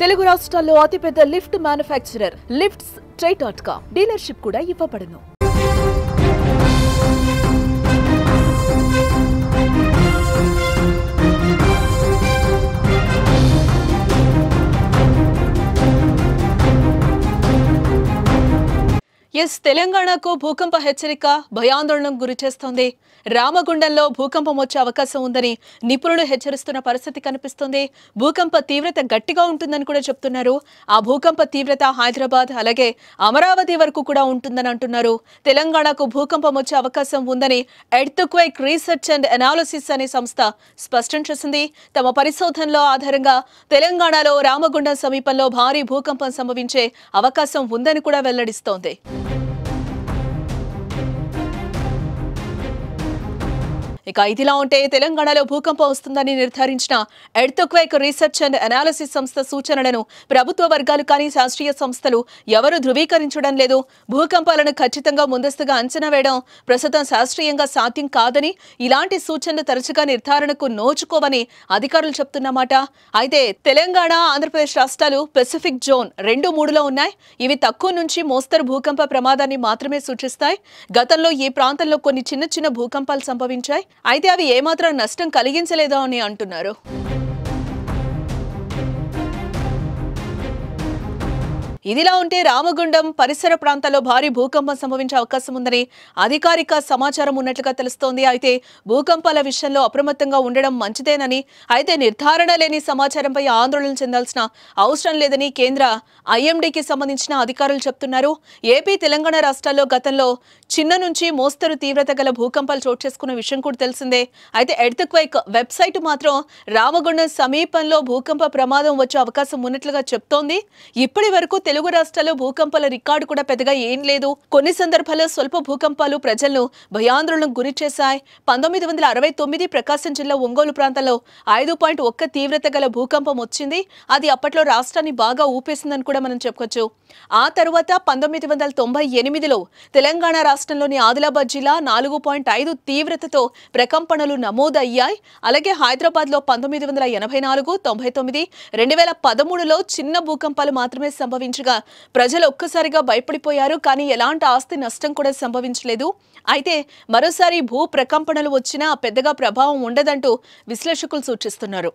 తెలుగు రాష్ట్రాల్లో అతిపెద్ద lift manufacturer lifts ట్రై.com dealership కూడా ఇవ్వబడును. తెలంగాణకు భూకంప హెచ్చరిక భయాందోళనకు గురిచేస్తోంది. రామగుండంలో భూకంపం వచ్చే అవకాశం ఉందని నిపుణులు హెచ్చరిస్తున్న పరిస్థితి కనిపిస్తోంది. భూకంప తీవ్రత గట్టిగా ఉంటుందని కూడా చెప్తున్నారు. ఆ భూకంప తీవ్రత హైదరాబాద్ అలాగే అమరావతి వరకు కూడా ఉంటుందని అంటున్నారు. తెలంగాణకు భూకంపం వచ్చే అవకాశం ఉందని ఎర్త్క్వేక్ రీసెర్చ్ అండ్ అనాలిసిస్ అనే సంస్థ స్పష్టం చేసింది. తమ పరిశోధనలో ఆధారంగా తెలంగాణలో రామగుండం సమీపంలో భారీ భూకంపం సంభవించే అవకాశం ఉందని కూడా వెల్లడిస్తోంది. ఇక ఇదిలా ఉంటే తెలంగాణలో భూకంపం వస్తుందని నిర్ధారించిన ఎర్త్క్వేక్ రీసెర్చ్ అండ్ అనాలిసిస్ సంస్థ సూచనలను ప్రభుత్వ వర్గాలు కానీ శాస్త్రీయ సంస్థలు ఎవరూ ధృవీకరించడం లేదు. భూకంపాలను ఖచ్చితంగా ముందస్తుగా అంచనా వేయడం ప్రస్తుతం శాస్త్రీయంగా సాధ్యం కాదని, ఇలాంటి సూచనలు తరచుగా నిర్ధారణకు నోచుకోవని అధికారులు చెప్తున్నమాట. అయితే తెలంగాణ, ఆంధ్రప్రదేశ్ రాష్ట్రాలు పెసిఫిక్ జోన్ 2-3లో ఉన్నాయి. ఇవి తక్కువ నుంచి మోస్తరు భూకంప ప్రమాదాన్ని మాత్రమే సూచిస్తాయి. గతంలో ఈ ప్రాంతంలో కొన్ని చిన్న చిన్న భూకంపాలు సంభవించాయి. అయితే అవి ఏమాత్రం నష్టం కలిగించలేదో అని అంటున్నారు. ఇదిలా ఉంటే రామగుండం పరిసర ప్రాంతాల్లో భారీ భూకంపం సంభవించే అవకాశం ఉందని అధికారిక సమాచారం ఉన్నట్లుగా తెలుస్తోంది. అయితే భూకంపాల విషయంలో అప్రమత్తంగా ఉండడం మంచిదేనని, అయితే నిర్ధారణ లేని సమాచారంపై ఆందోళన చెందాల్సిన అవసరం లేదని కేంద్ర ఐఎండీకి సంబంధించిన అధికారులు చెప్తున్నారు. ఏపీ, తెలంగాణ రాష్ట్రాల్లో గతంలో చిన్న నుంచి మోస్తరు తీవ్రత గల భూకంపాలు చోటు చేసుకున్న విషయం కూడా తెలిసిందే. అయితే ఎర్త్క్వేక్ వెబ్సైట్ మాత్రం రామగుండం సమీపంలో భూకంప ప్రమాదం వచ్చే అవకాశం ఉన్నట్లుగా చెప్తోంది. ఇప్పటి వరకు తెలుగు రాష్ట్రాల్లో భూకంపాల రికార్డు కూడా పెద్దగా ఏం లేదు. కొన్ని సందర్భాల్లో స్వల్ప భూకంపాలు ప్రజలను భయాందోళనకు గురి చేశాయి. 1969 ప్రకాశం జిల్లా ఒంగోలు ప్రాంతంలో 5.1 తీవ్రత గల భూకంపం వచ్చింది. అది అప్పట్లో రాష్ట్రాన్ని బాగా ఊపేసిందని కూడా మనం చెప్పుకోవచ్చు. ఆ తర్వాత 1998లో తెలంగాణ రాష్ట్రంలోని ఆదిలాబాద్ జిల్లా 4.5 తీవ్రతతో ప్రకంపనలు నమోదయ్యాయి. అలాగే హైదరాబాద్లో 1984, 99, 2013లో చిన్న భూకంపాలు మాత్రమే సంభవించగా ప్రజలు ఒక్కసారిగా భయపడిపోయారు. కానీ ఎలాంటి ఆస్తి నష్టం కూడా సంభవించలేదు. అయితే మరోసారి భూ ప్రకంపనలు వచ్చినా పెద్దగా ప్రభావం ఉండదంటూ విశ్లేషకులు సూచిస్తున్నారు.